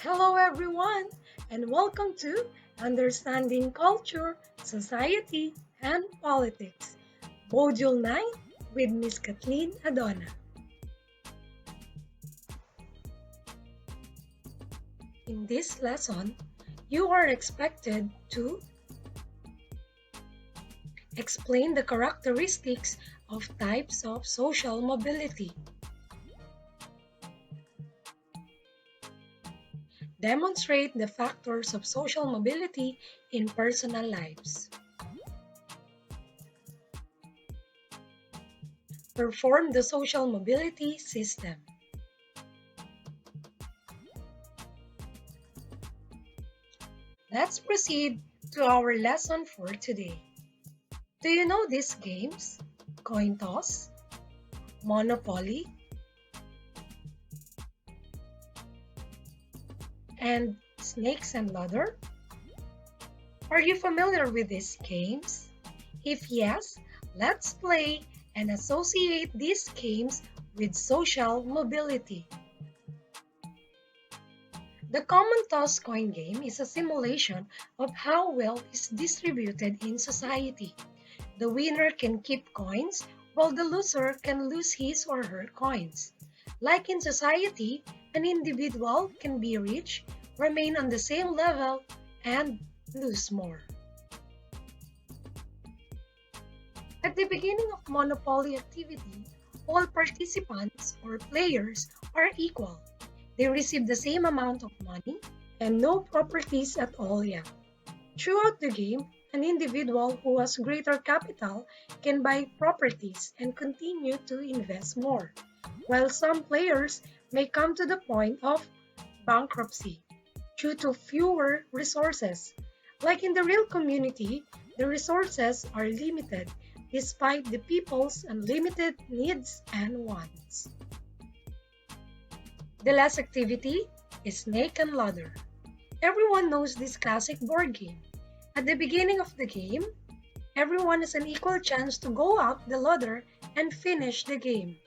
Hello, everyone, and welcome to Understanding Culture, Society, and Politics, Module 9 with Miss Kathleen Adona. In this lesson, you are expected to explain the characteristics of types of social mobility, demonstrate the factors of social mobility in personal lives, perform the social mobility system. Let's proceed to our lesson for today. Do you know these games? Coin toss, Monopoly, and Snakes and Ladder? Are you familiar with these games? If yes, let's play and associate these games with social mobility. The common toss coin game is a simulation of how wealth is distributed in society. The winner can keep coins, while the loser can lose his or her coins. Like in society, an individual can be rich, remain on the same level, and lose more. At the beginning of Monopoly activity, all participants or players are equal. They receive the same amount of money and no properties at all yet. Throughout the game, an individual who has greater capital can buy properties and continue to invest more, while some players may come to the point of bankruptcy due to fewer resources. Like in the real community, the resources are limited despite the people's unlimited needs and wants. The last activity is Snake and Ladder. Everyone knows this classic board game. At the beginning of the game, everyone has an equal chance to go up the ladder and finish the game.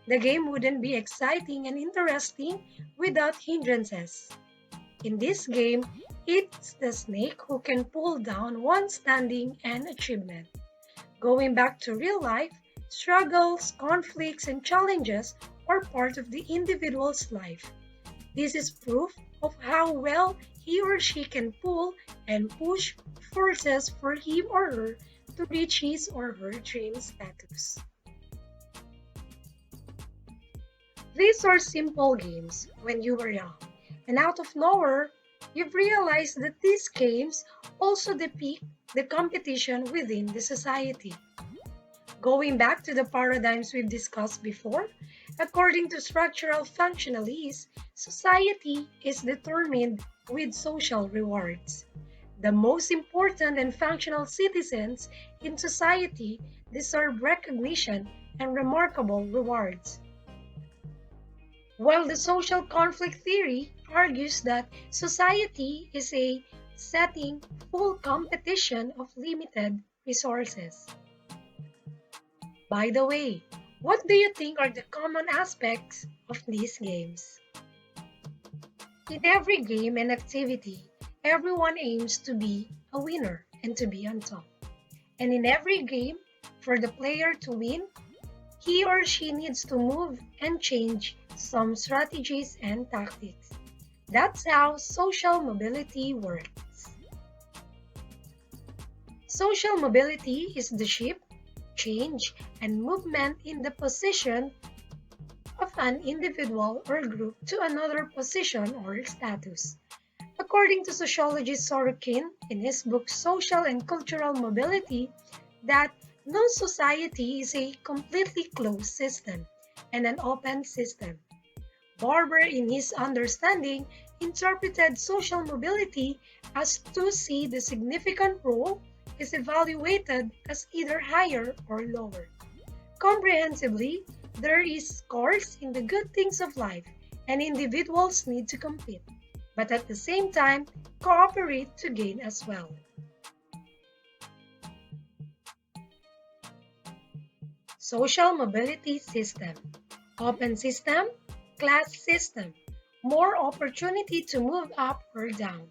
The game wouldn't be exciting and interesting without hindrances. In this game, it's the snake who can pull down one standing and achievement. Going back to real life, struggles, conflicts, and challenges are part of the individual's life. This is proof of how well he or she can pull and push forces for him or her to reach his or her dream status. These are simple games when you were young, and out of nowhere, you've realized that these games also depict the competition within the society. Going back to the paradigms we've discussed before, according to structural functionalists, society is determined with social rewards. The most important and functional citizens in society deserve recognition and remarkable rewards. While the social conflict theory argues that society is a setting full competition of limited resources. By the way, what do you think are the common aspects of these games? In every game and activity, everyone aims to be a winner and to be on top. And in every game, for the player to win, he or she needs to move and change some strategies and tactics. That's how social mobility works. Social mobility is the shift, change, and movement in the position of an individual or group to another position or status. According to sociologist Sorokin in his book Social and Cultural Mobility, that no society is a completely closed system and an open system. Barber, in his understanding, interpreted social mobility as to see the significant role is evaluated as either higher or lower. Comprehensively, there is scores in the good things of life, and individuals need to compete, but at the same time, cooperate to gain as well. Social mobility system. Open system, class system. more opportunity to move up or down,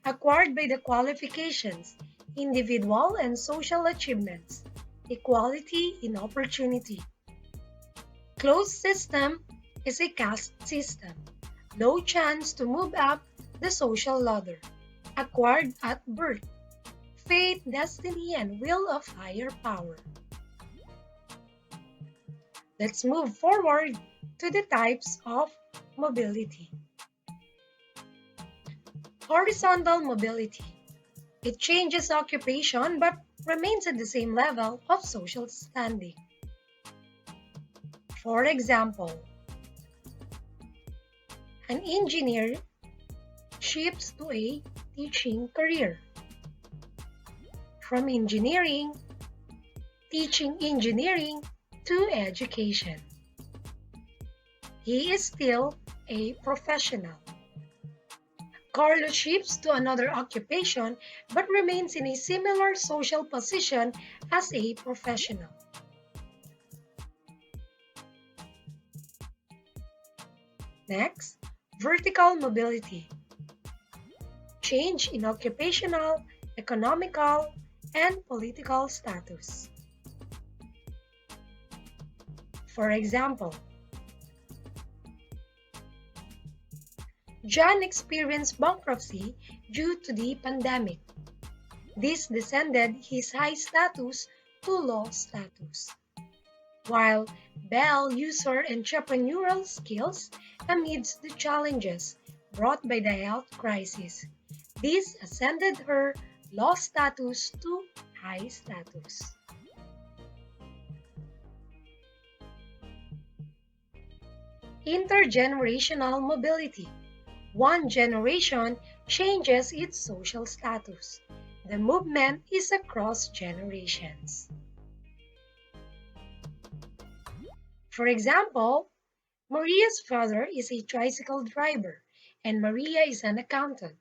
acquired by the qualifications, individual and social achievements, equality in opportunity. Closed system is a caste system, low chance to move up the social ladder, acquired at birth, fate, destiny, and will of higher power. Let's move forward to the types of mobility. Horizontal mobility. It changes occupation but remains at the same level of social standing. For example, an engineer shifts to a teaching career. From engineering, teaching engineering to education. He is still a professional. Carlos shifts to another occupation but remains in a similar social position as a professional. Next, vertical mobility. Change in occupational, economical, and political status. For example, John experienced bankruptcy due to the pandemic. This descended his high status to low status, while Belle used her entrepreneurial skills amidst the challenges brought by the health crisis. This ascended her low status to high status. Intergenerational mobility. One generation changes its social status. The movement is across generations. For example, Maria's father is a tricycle driver and Maria is an accountant.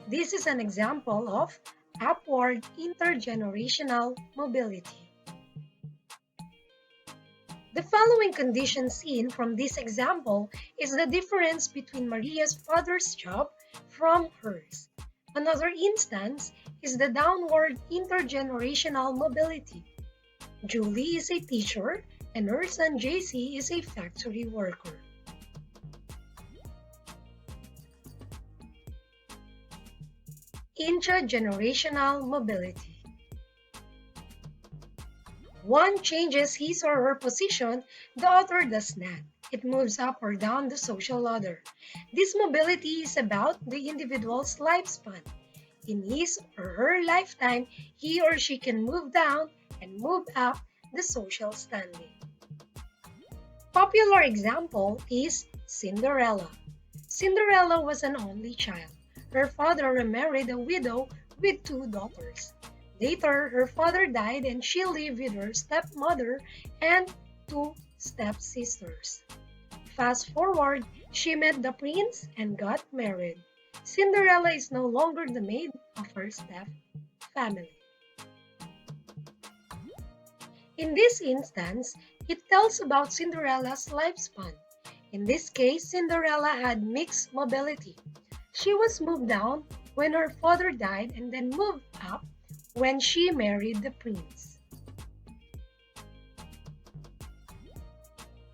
This is an example of upward intergenerational mobility. The following condition seen from this example is the difference between Maria's father's job from hers. Another instance is the downward intergenerational mobility. Julie is a teacher and her son JC is a factory worker. Intra-generational mobility. One changes his or her position, the other does not. It moves up or down the social ladder. This mobility is about the individual's lifespan. In his or her lifetime, he or she can move down and move up the social standing. Popular example is Cinderella. Cinderella was an only child. Her father remarried a widow with 2 daughters. Later, her father died and she lived with her stepmother and 2 stepsisters. Fast forward, she met the prince and got married. Cinderella is no longer the maid of her step family. In this instance, it tells about Cinderella's lifespan. In this case, Cinderella had mixed mobility. She was moved down when her father died and then moved up when she married the prince.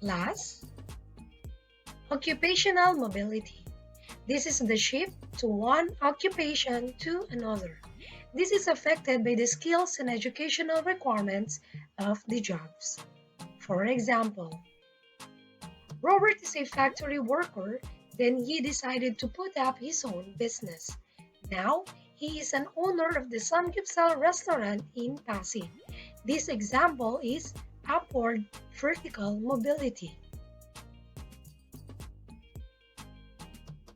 Last, occupational mobility. This is the shift to one occupation to another. This is affected by the skills and educational requirements of the jobs. For example, Robert is a factory worker, then he decided to put up his own business. Now, he is an owner of the Samgyeopsal restaurant in Pasig. This example is upward vertical mobility.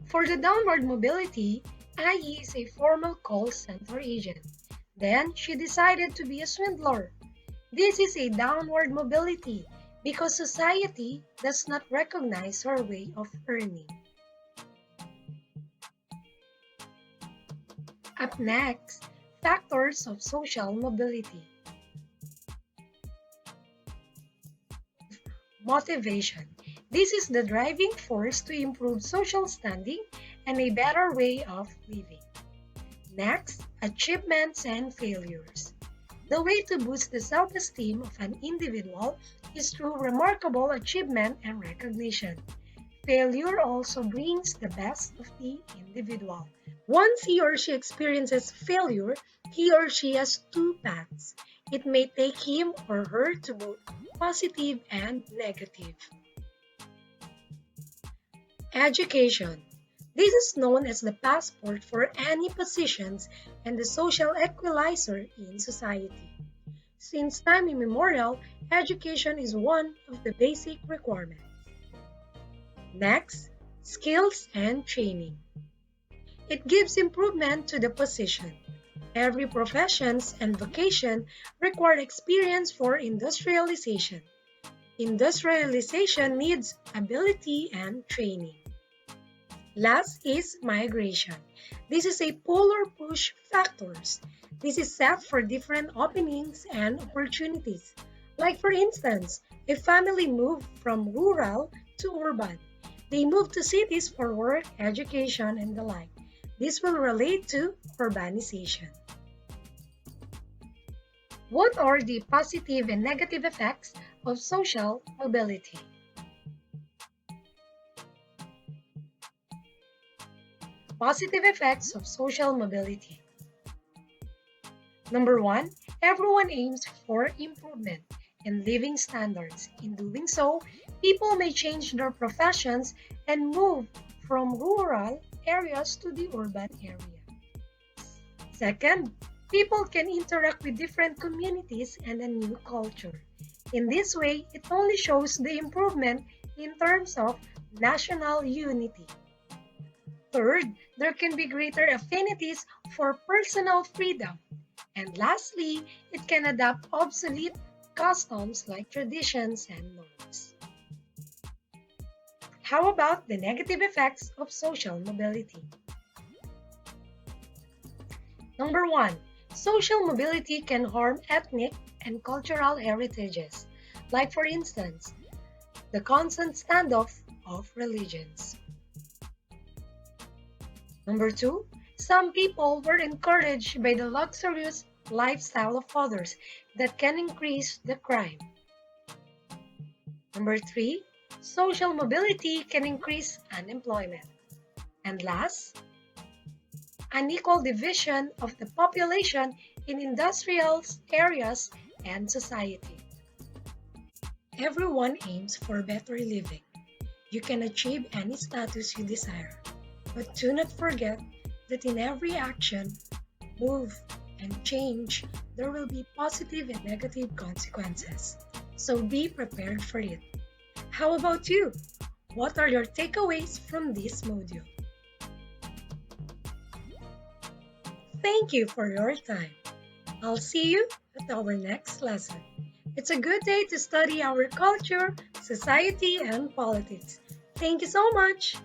For the downward mobility, Ai is a formal call center agent. Then, she decided to be a swindler. This is a downward mobility because society does not recognize her way of earning. Up next, factors of social mobility. Motivation. This is the driving force to improve social standing and a better way of living. Next, achievements and failures. The way to boost the self-esteem of an individual is through remarkable achievement and recognition. Failure also brings the best of the individual. Once he or she experiences failure, he or she has two paths. It may take him or her to both positive and negative. Education. This is known as the passport for any positions and the social equalizer in society. Since time immemorial, education is one of the basic requirements. Next, skills and training. It gives improvement to the position. Every profession and vocation require experience for industrialization. Industrialization needs ability and training. Last is migration. This is a pull or push factors. This is set for different openings and opportunities. Like for instance, a family moved from rural to urban. They moved to cities for work, education, and the like. This will relate to urbanization. What are the positive and negative effects of social mobility? Positive effects of social mobility. Number one, everyone aims for improvement in living standards. In doing so, people may change their professions and move from rural areas to the urban area. Second, people can interact with different communities and a new culture. In this way, it only shows the improvement in terms of national unity. Third, there can be greater affinities for personal freedom. And lastly, it can adapt obsolete customs like traditions and norms. How about the negative effects of social mobility? Number one, social mobility can harm ethnic and cultural heritages, like for instance, the constant standoff of religions. Number two, some people were encouraged by the luxurious lifestyle of others that can increase the crime. Number three, social mobility can increase unemployment. And last, unequal division of the population in industrial areas and society. Everyone aims for better living. You can achieve any status you desire, but do not forget that in every action, move, and change, there will be positive and negative consequences. So be prepared for it. How about you? What are your takeaways from this module? Thank you for your time. I'll see you at our next lesson. It's a good day to study our culture, society, and politics. Thank you so much.